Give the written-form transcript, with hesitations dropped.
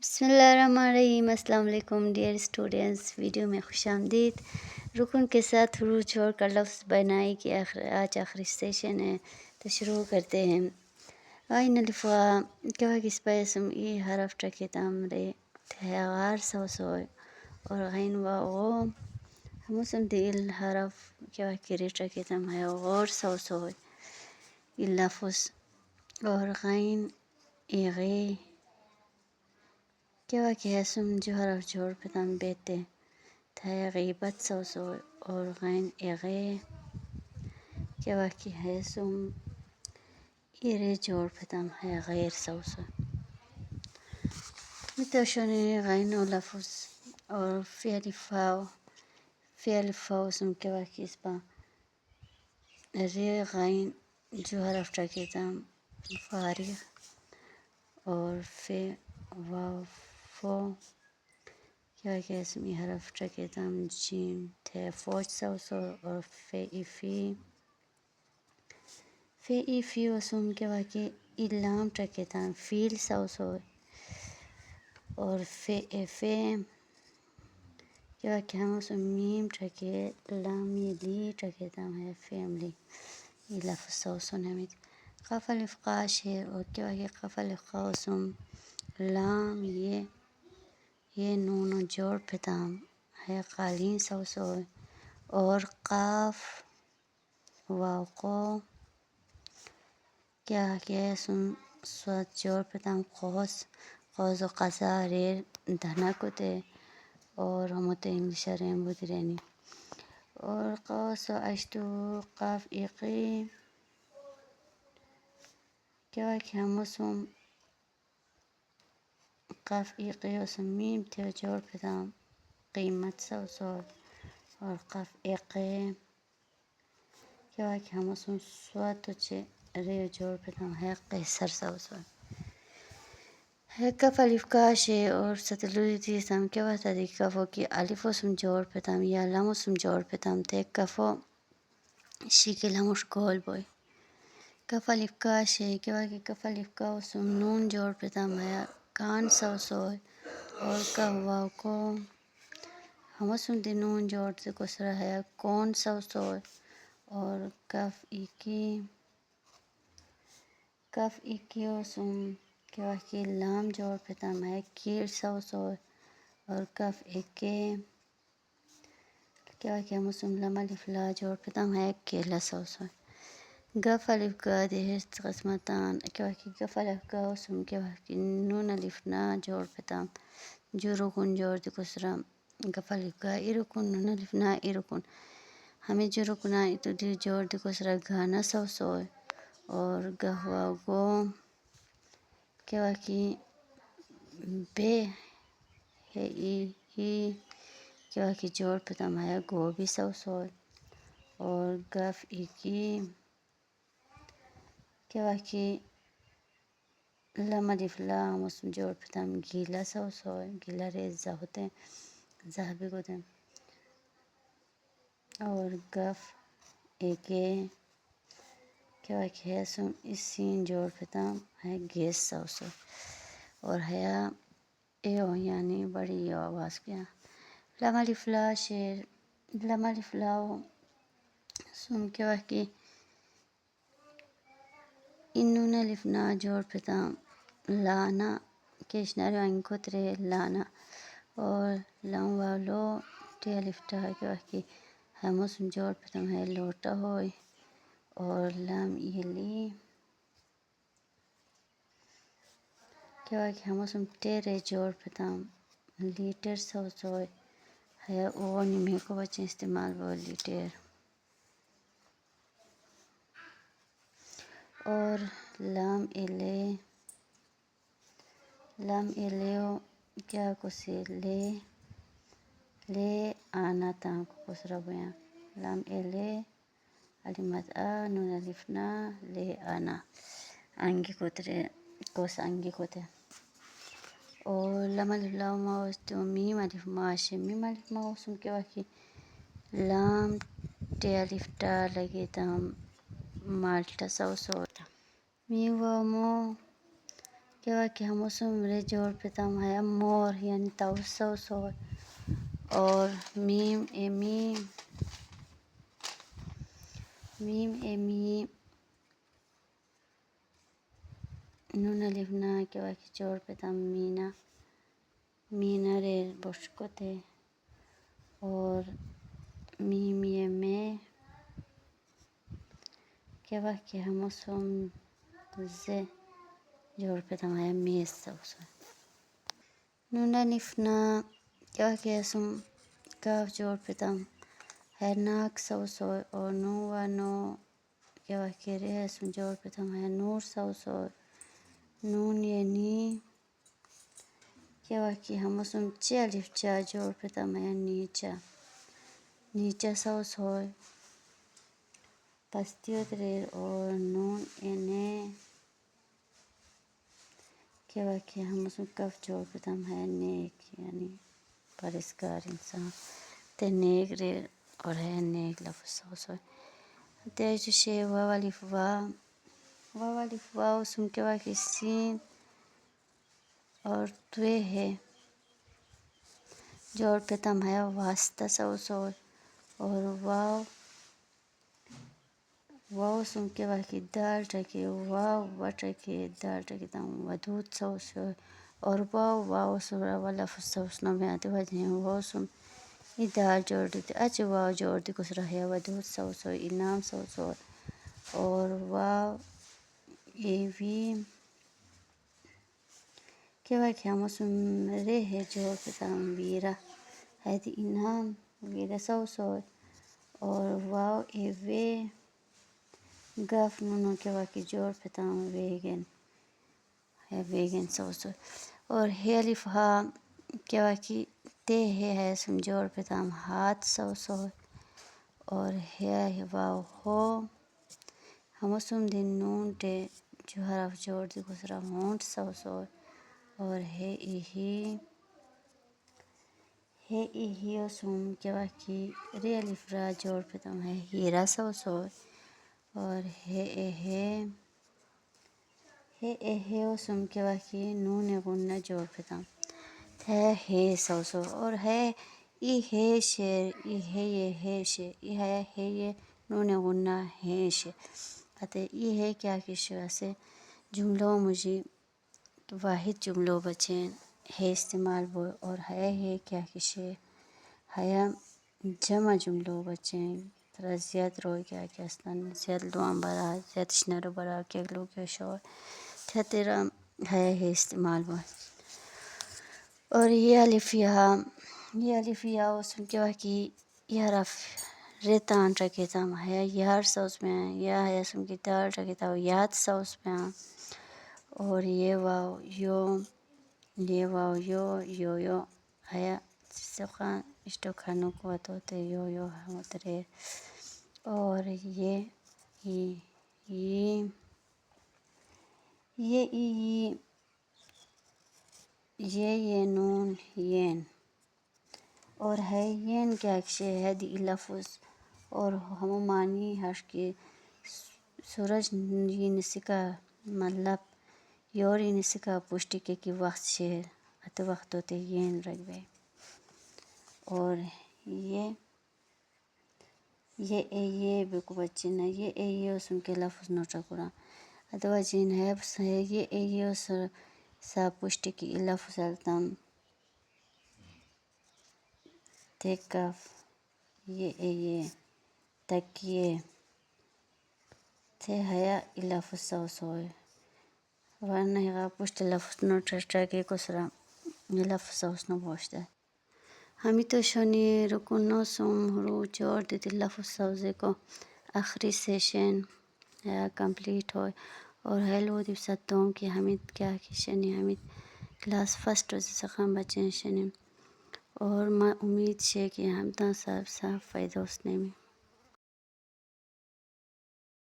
بسم اللہ الرحمن الرحیم۔ السلام علیکم ڈیئر اسٹوڈینٹس، ویڈیو میں خوش آمدید۔ رکن کے ساتھ حروف چھوڑ کر لفظ بنائی کی آج آخری سیشن ہے، تو شروع کرتے ہیں۔ آئین الفا کہا کس پیسم ای حرف ٹکے تامرے تہغار سوسوئے اور غین و غو ہمسم دیل حرف کہا کری ٹکے تام ہے غور سوسوئے لفظ اور غین ایغے کیا کہ حسم جو حرف جوڑ پتام بیتے تھا غیبت سوسو اور غین اغے کیا کہ حسم ایرے جوڑ پتام ہے غیر سوسو متوشنے غین و لفظ اور فعل فاو سم کیا کہ اس پا رے غین جو حرف ٹکے تام فارغ اور فے واو فو کیا کہ اسمی حرف ٹکے تام جیم تھے فوج سوسو اور فے ای فی وسم کے واقعی علام ٹکے تام فیل سوسو اور فے کیا کہ ہم اسم میم ٹکے لامی لی ٹکے تام ہے فیملی یہ لفظ سوسو نمید قف الف قاش ہے اور کیا کہ قف الف قاسم لام یہ نون جوڑ پتام ہے قالین سوسو اور قاف واو قو کیا کہ سن سواد جوڑ پتام قوس و قضا ریر دھنا کتے اور ہمتے انگلیش ریم بدرینی اور قوس و اشتو قاف ایقی کیا کہ ہم اسم قاف ایقی وسم میم تھے جوڑ پتام قیمت سوسو اور قاف ایقی کیا کہ ہم اسم سواد چے رے جوڑ پتام ہے قیصر سوسو ہے کف الف کاش ہے اور ستلوی تیسم کیا بتا دی کفو کی الف وسم جوڑ پتام یا لام وسم جوڑ پتام تے کفو شکل ہموش گول بوئی کف الف کاش ہے کیا کہ کف الف کا وسم نون جوڑ پتام ہے کان سوسو اور واو کو ہم اسم دی نون جوڑ تے کسرا ہے کون سوسو اور کف ایکی وسم کیا کہ لام جوڑ پتام ہے کیر سوسو اور کف ایکے کیا کہ ہم اسم لام الف لا جوڑ پتام ہے کیلا سوسو گف الف کا دہست قسمتان کیا کہ گف الف کا وسم کیا کہ نون الف نا جوڑ پتام جو رکن جوڑ تے کسرا گف الف کا ارکن نون الف نا ارکن ہمیں جو رکنا تو دی جوڑ تے کسرا گانا سوسو اور گہوا گو کیا کہ بے ہے ہی کیا کہ جوڑ پتام ہے گوبھی سوسو اور گف ایکی کیا کہ لام الف لا ہم اسم جوڑ پتام گیلا سوسو گیلا ریزہ ہوتے ہیں زہبی کو دیں اور گف ایکے کیا کہ اسم اس سین جوڑ پتام ہے گیس سوسو اور ہے ایو یعنی بڑی یو آواز کیا لام الف لا شیر لام الف لا سم کیا کہ ان نون الف نا جوڑ پتام لانا کیشناری انکو ترے لانا اور لام والو ٹی الف ٹا کیا کہ ہم اسم جوڑ پتام ہے لوٹا ہوئی اور لام یلی کیا کہ ہم اسم ٹیرے جوڑ پتام لیٹر سوسو ہے او نمی کو بچے استعمال وہ لیٹر اور لام ایلیو کیا کسی لے آنا تاں کو کسرا بیاں لام ایلے علمت نون الف نا لے آنا انگی کترے کوس انگی کتے اور لام الف لا ماوستو میم الف ماشے میم الف ماوسم کے واقعی لام ٹی الف ٹا لگی تام مالٹا سوسو میم وامو كيف كي هموسم رجور بتام هيا مور يعني توسو صور اور ميم ميم ميم نون ألف نا كيف كي جور بتام مينا ريل بوشكوتي اور ميم يمي كيف كي هموسم زي جور بتام هيا ميس سوسو نون ألف نا كيف كي اسم كاف جور بتام هيا ناك سوسو اور نو كيف كي ريه اسم جور بتام هيا نور سوسو نون يعني كيف كي هموسم تشي ألف جا جور بتام هيا نيچا سوسو پستیو دریر اور نون اینه كيف كي هموسم كف جور بتام هيا نیک يعني پرهیزگار انسان تے نیک ریر اور ہے نیک لفظ سوسو تیج شے واو الف واو اسم كيف كي سين اور توے ہے جوڑ بتام هيا واسطة سوسو اور واو اسم كيف كي دال تاكي واو واتاكي دال تاكي تام ودود سوسو اور واو سورا والا فسوس نو میں آتے وجہ واو اسم دال جوڑ دیتے اچ واو جوڑ دی کس رہے ودود سوسو انام سوسو اور واو وی كيف كي هموسم ريه جوڑ بتام ویرا هذه انام ویرا سوسو اور واو وی گاف نونو كيف كي جوڑ بتام ویگن سوسو اور هي الف ها كيف كي تے ہے اسم جوڑ بتام ہاتھ سوسو اور ہے واو ہو هموسم دن نون تے جو حرف جوڑ دی گسرا ہونٹ سوسو اور ہے ایہی اسم كيف كي ري الف را جوڑ بتام ہے ہیرا سوسو اور ہے اسم كيف كي نون غنہ جوڑ بتام ہے سوسو اور ہے شیر ہے شے ہے نون غنہ ہے شے اتے ہے کیا کہ شواسے جملوں مجھے واحد جملوں بچیں ہے استعمال بو اور ہے کیا کہ شے ہے جمع جملوں بچیں ترا زیاد روی کیا کہ استان زیاد لوان برا زیاد شنر برا کہ لوگ شور تھا تیرا ہے استعمال بو اور یہ الف یا اسم كيف كي يعرف ريتان ركيتام هيا یار سوس میں یا ہے اسم کی دال رکھتا ہو یاد سوس میں اور یہ واو یو ہے سخان اشتو کھانو کو تو یو ہم ترے اور یہ نون ین اور ہے ین کیا شے ہے دی لفظ اور ہم معنی ہش کے سورج یہ نسکا مطلب یور یہ نسکا پشتی کے کی وقت شے ات وقت ہوتے ین رگوے اور یہ بکو بچین یہ اسم کے لفظ نوٹا کرا اتوا جین ہے بس ہے یہ سا پشتی کی لفظ التم تکف یہ تکیے تھے ہیا لفظ سوسوئے ورنہ ہے پشت لفظ نوٹا کے کسرا لفظ سوس نو بوشتا ہمیں تو شونی رکنو سوم ہرو جوڑ دیتی لفظ سوزے کو آخری سیشن کمپلیٹ ہوئے اور ہیلو دی ستوں کہ ہمیں کیا کی شنی ہمیں کلاس فرسٹ روز سخام بچیں شنی اور میں امید ہے کہ ہم تا صاحب فائدہ اس نے میں